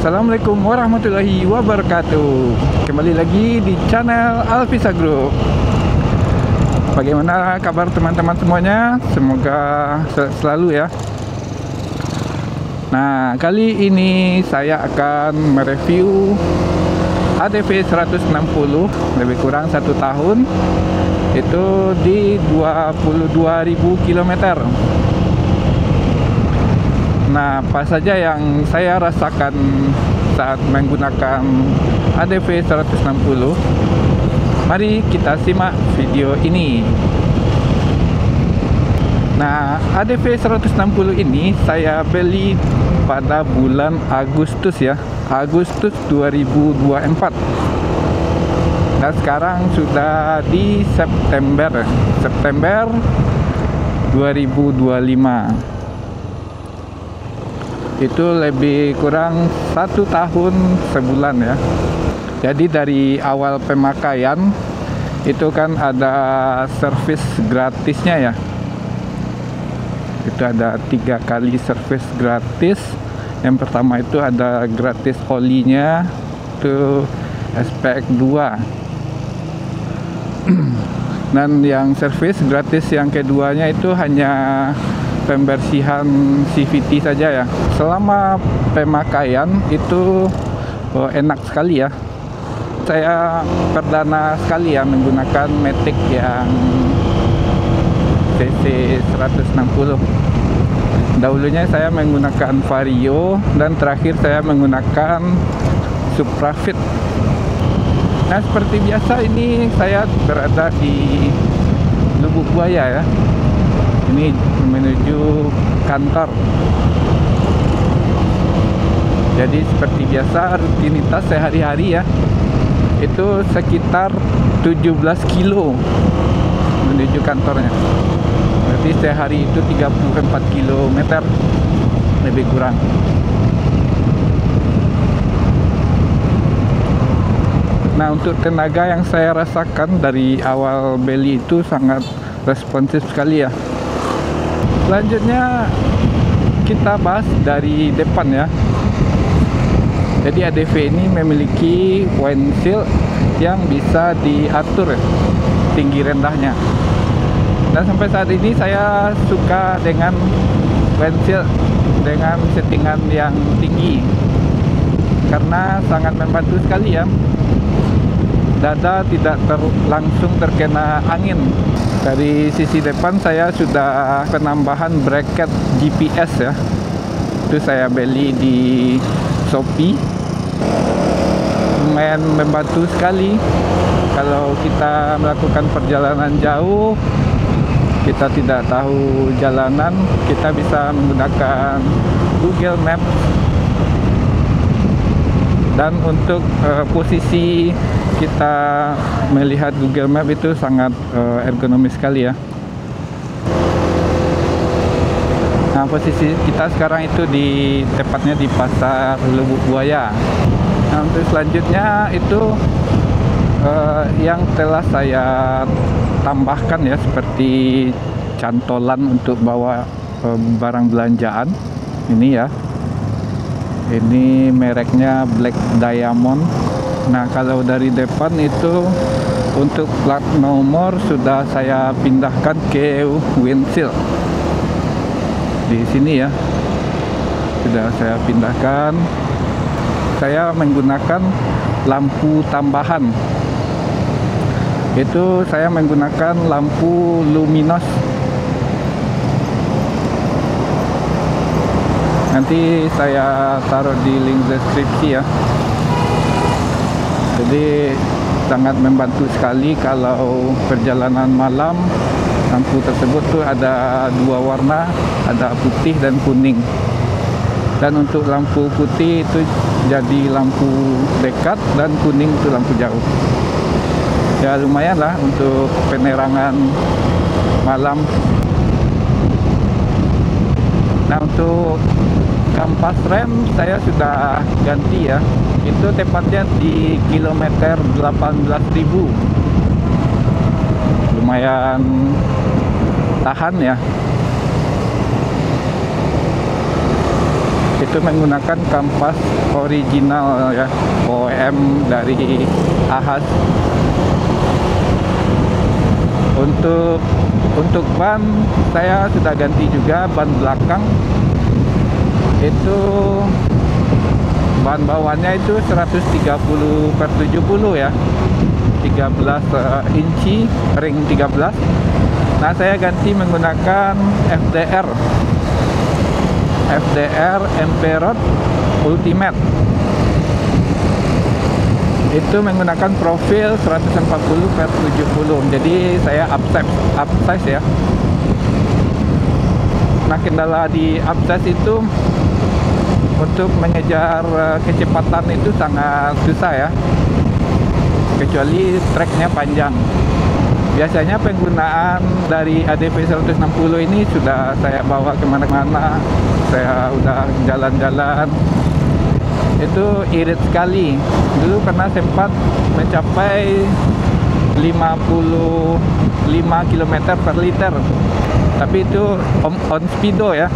Assalamualaikum warahmatullahi wabarakatuh. Kembali lagi di channel Alvisa Group. Bagaimana kabar teman-teman semuanya? Semoga selalu ya. Nah, kali ini saya akan mereview ADV 160 lebih kurang 1 tahun. Itu di 22.000 km. Nah, apa saja yang saya rasakan saat menggunakan ADV 160? Mari kita simak video ini. Nah, ADV 160 ini saya beli pada bulan Agustus ya, Agustus 2024. Dan sekarang sudah di September 2025. Itu lebih kurang 1 tahun sebulan ya. Jadi dari awal pemakaian itu kan ada servis gratisnya ya. Itu ada 3 kali servis gratis. Yang pertama itu ada gratis olinya, itu SPX 2. Dan yang servis gratis yang keduanya itu hanya pembersihan CVT saja ya. Selama pemakaian itu enak sekali ya. Saya perdana sekali ya menggunakan Matic yang CC 160. Dahulunya saya menggunakan Vario dan terakhir saya menggunakan Suprafit. Nah, seperti biasa ini saya berada di Lubuk Buaya ya. Ini menuju kantor. Jadi seperti biasa rutinitas sehari-hari ya, itu sekitar 17 kilo menuju kantornya. Berarti sehari itu 34 km lebih kurang. Nah, untuk tenaga yang saya rasakan dari awal beli itu sangat responsif sekali ya. Selanjutnya kita bahas dari depan ya. Jadi ADV ini memiliki windshield yang bisa diatur ya, tinggi rendahnya. Dan sampai saat ini saya suka dengan windshield dengan settingan yang tinggi karena sangat membantu sekali ya. Dada tidak langsung terkena angin. Dari sisi depan saya sudah penambahan bracket GPS ya. Itu saya beli di Shopee. Lumayan membantu sekali kalau kita melakukan perjalanan jauh, kita tidak tahu jalanan, kita bisa menggunakan Google Maps. Dan untuk posisi kita melihat Google Map itu sangat ergonomis sekali ya. Nah, posisi kita sekarang itu tepatnya di Pasar Lubuk Buaya. Nah, untuk selanjutnya itu yang telah saya tambahkan ya, seperti cantolan untuk bawa barang belanjaan ini ya. Ini mereknya Black Diamond. Nah, kalau dari depan itu untuk plat nomor sudah saya pindahkan ke windshield. Di sini ya. Sudah saya pindahkan. Saya menggunakan lampu tambahan. Itu saya menggunakan lampu luminos. Nanti saya taruh di link deskripsi ya. Jadi sangat membantu sekali kalau perjalanan malam. Lampu tersebut tuh ada 2 warna, ada putih dan kuning. Dan untuk lampu putih itu jadi lampu dekat dan kuning itu lampu jauh. Ya lumayan lah untuk penerangan malam. Nah, untuk kampas rem saya sudah ganti ya. Itu tepatnya di kilometer 18.000. Lumayan tahan ya. itu menggunakan kampas original ya, OEM dari Ahas. Untuk ban saya sudah ganti juga ban belakang. Itu ban bawahnya itu 130/70 ya, 13 inci ring 13. Nah, saya ganti menggunakan FDR Emperor Ultimate. Itu menggunakan profil 140/70. Jadi saya upsize ya. Nah, kendala di upsize itu untuk mengejar kecepatan itu sangat susah ya, kecuali treknya panjang. Biasanya penggunaan dari ADV 160 ini sudah saya bawa kemana-mana. Saya udah jalan-jalan, itu irit sekali. Dulu pernah sempat mencapai 55 km per liter, tapi itu on speedo ya.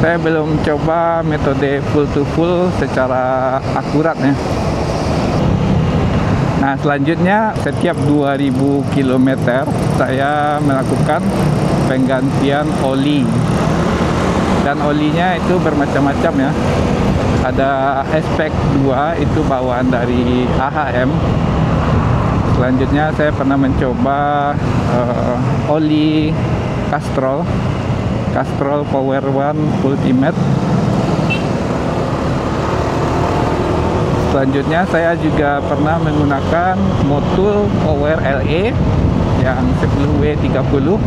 Saya belum coba metode full to full secara akurat ya. Nah, selanjutnya setiap 2000 km saya melakukan penggantian oli. Dan olinya itu bermacam-macam ya. Ada Aspect 2, itu bawaan dari AHM. Selanjutnya saya pernah mencoba oli Castrol Power One Ultimate. Selanjutnya saya juga pernah menggunakan Motul Power LE yang 10W30.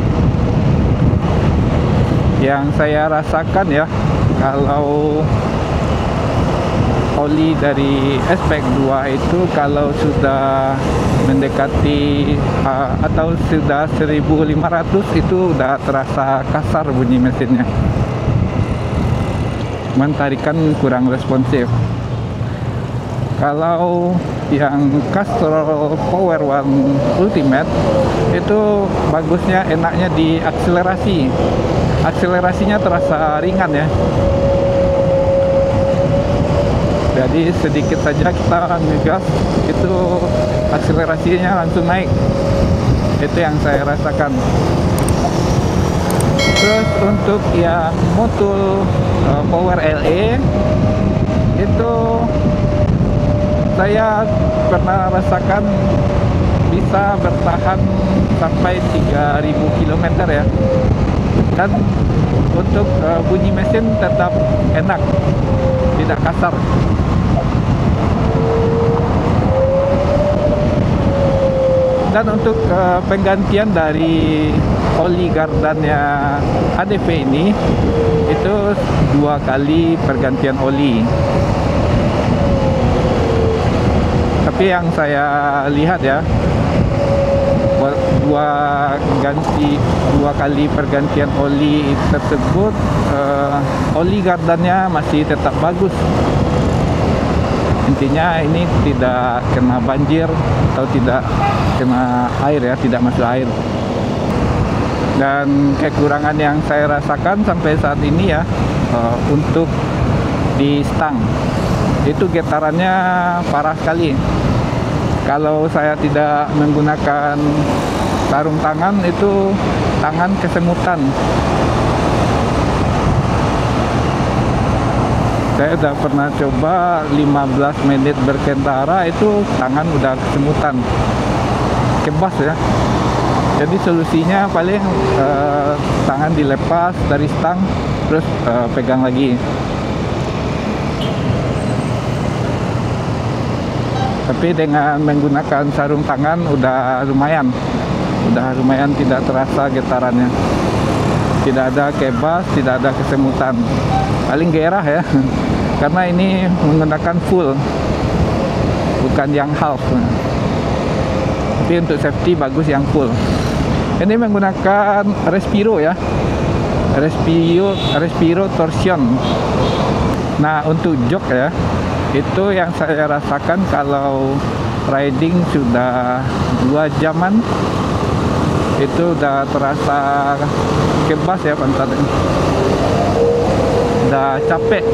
Yang saya rasakan ya, kalau oli dari Aspect 2 itu kalau sudah mendekati atau sudah 1500 itu udah terasa kasar bunyi mesinnya, mentarikan kurang responsif. Kalau yang Castrol Power One Ultimate itu bagusnya, enaknya di akselerasi. Akselerasinya terasa ringan ya. Jadi sedikit saja kita ngegas, itu akselerasinya langsung naik. Itu yang saya rasakan. Terus untuk yang Motul Power LE itu saya pernah rasakan bisa bertahan sampai 3000 km ya. Dan untuk bunyi mesin tetap enak, tidak kasar. Dan untuk penggantian dari oli gardannya ADV ini, itu 2 kali pergantian oli. Tapi yang saya lihat ya, dua kali pergantian oli tersebut, oli gardannya masih tetap bagus. Intinya ini tidak kena banjir atau tidak kena air ya, tidak masuk air. Dan kekurangan yang saya rasakan sampai saat ini ya, untuk di stang itu getarannya parah sekali. Kalau saya tidak menggunakan sarung tangan, itu tangan kesemutan. Saya udah pernah coba 15 menit berkendara, itu tangan udah kesemutan, kebas ya. Jadi solusinya paling tangan dilepas dari stang, terus pegang lagi. Tapi dengan menggunakan sarung tangan udah lumayan tidak terasa getarannya. Tidak ada kebas, tidak ada kesemutan. Paling gerah ya, karena ini menggunakan full, bukan yang half. Tapi untuk safety bagus yang full. Ini menggunakan Respiro ya, Respiro Torsion. Nah, untuk jok ya, itu yang saya rasakan kalau riding sudah 2 jaman, itu udah terasa kebas ya pantatnya. udah capek.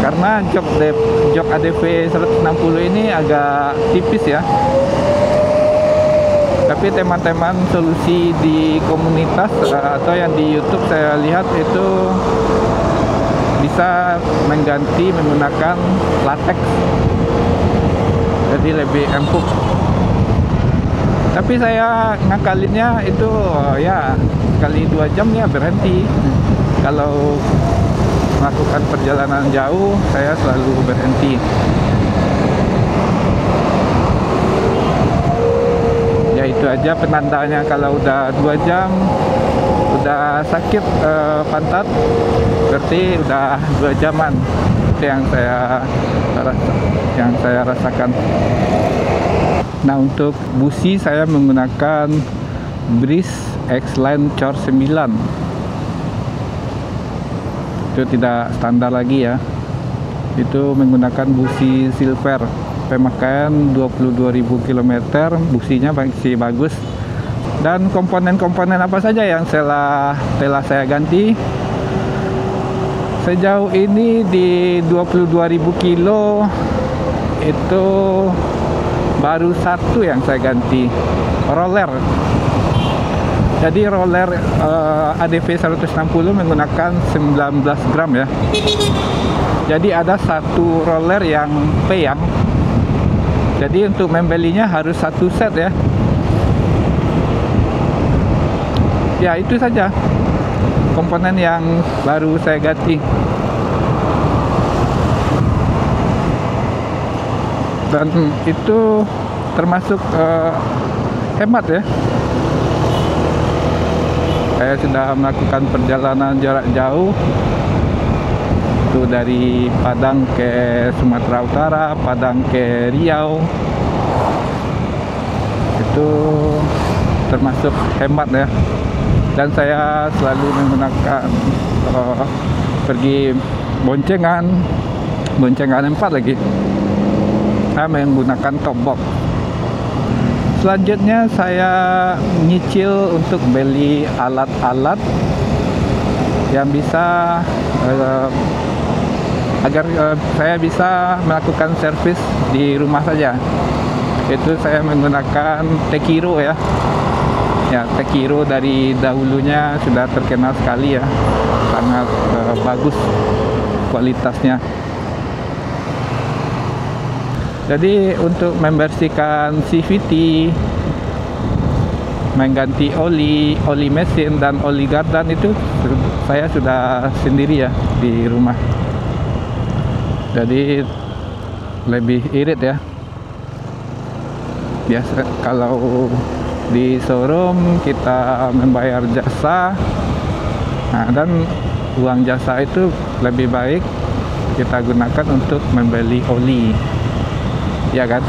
Karena jok ADV 160 ini agak tipis ya. Tapi teman-teman solusi di komunitas atau yang di YouTube saya lihat itu bisa mengganti menggunakan latex, jadi lebih empuk. Tapi saya ngakalinnya itu ya sekali 2 jam ya berhenti. Kalau melakukan perjalanan jauh saya selalu berhenti. Ya itu aja penandanya, kalau udah 2 jam udah sakit pantat, berarti udah 2 jaman. Itu yang saya rasakan. Nah, untuk busi saya menggunakan Breeze X-Line Core 9. Itu tidak standar lagi ya. Itu menggunakan busi silver. Pemakaian 22.000 km, businya masih bagus. Dan komponen-komponen apa saja yang telah saya ganti sejauh ini di 22.000 kilo itu baru satu yang saya ganti, roller. Jadi roller ADV 160 menggunakan 19 gram ya. Jadi ada satu roller yang peyang. Jadi untuk membelinya harus satu set ya. Ya itu saja komponen yang baru saya ganti. Dan itu termasuk hemat ya. Saya sudah melakukan perjalanan jarak jauh itu dari Padang ke Sumatera Utara, Padang ke Riau. Itu termasuk hemat ya. Dan saya selalu menggunakan pergi boncengan 4 lagi. Saya menggunakan top box. Selanjutnya saya nyicil untuk beli alat-alat yang bisa agar saya bisa melakukan servis di rumah saja. Itu saya menggunakan Tekiro ya. Ya, Tekiro dari dahulunya sudah terkenal sekali ya, sangat bagus kualitasnya. Jadi untuk membersihkan CVT, mengganti oli mesin dan oli gardan itu saya sudah sendiri ya di rumah. Jadi lebih irit ya. Biasa kalau di showroom kita membayar jasa, nah, dan uang jasa itu lebih baik kita gunakan untuk membeli oli, ya kan?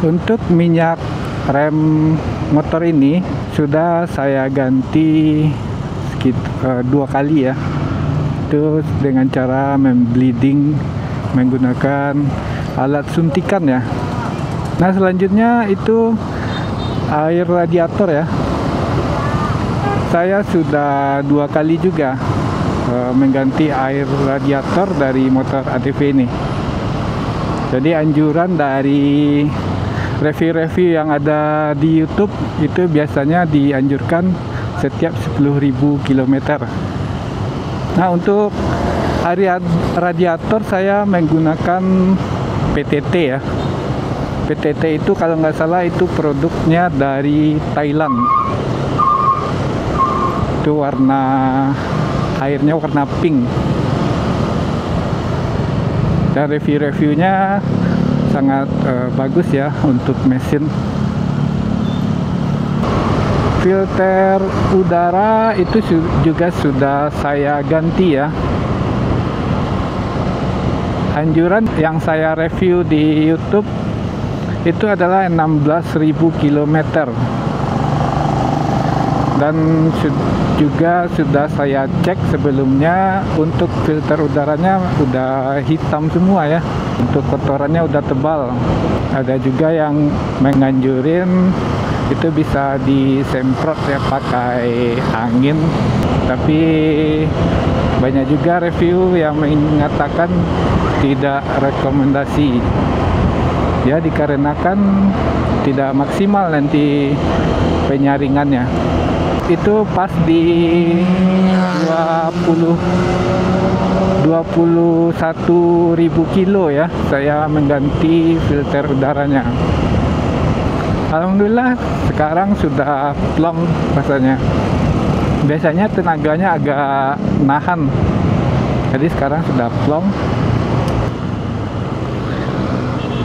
Untuk minyak rem motor ini sudah saya ganti sekitar 2 kali ya. Itu dengan cara membleeding menggunakan alat suntikan ya. Nah, selanjutnya itu air radiator ya. Saya sudah 2 kali juga mengganti air radiator dari motor ADV ini. Jadi anjuran dari review-review yang ada di YouTube itu biasanya dianjurkan setiap 10.000 km. Nah, untuk air radiator saya menggunakan PTT ya. PTT itu kalau nggak salah itu produknya dari Thailand. Itu airnya warna pink. Dan review-reviewnya sangat bagus ya untuk mesin. Filter udara itu juga sudah saya ganti ya. Anjuran yang saya review di YouTube itu adalah 16.000 km. Dan juga sudah saya cek sebelumnya, untuk filter udaranya udah hitam semua ya. Untuk kotorannya udah tebal. Ada juga yang menganjurin itu bisa disemprot ya pakai angin Tapi banyak juga review yang mengatakan tidak rekomendasi, ya dikarenakan tidak maksimal nanti penyaringannya. Itu pas di 21.000 kilo ya saya mengganti filter udaranya. Alhamdulillah sekarang sudah plong rasanya. Biasanya tenaganya agak nahan, jadi sekarang sudah plong.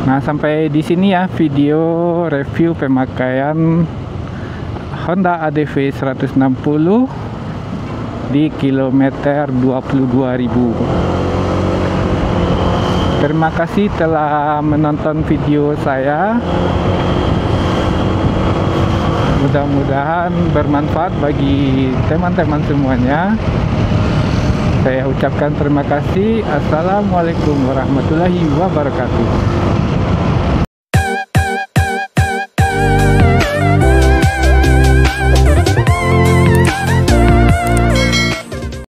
Nah, sampai di sini ya video review pemakaian Honda ADV 160 di kilometer 22.000. Terima kasih telah menonton video saya. Mudah-mudahan bermanfaat bagi teman-teman semuanya. Saya ucapkan terima kasih. Assalamualaikum warahmatullahi wabarakatuh.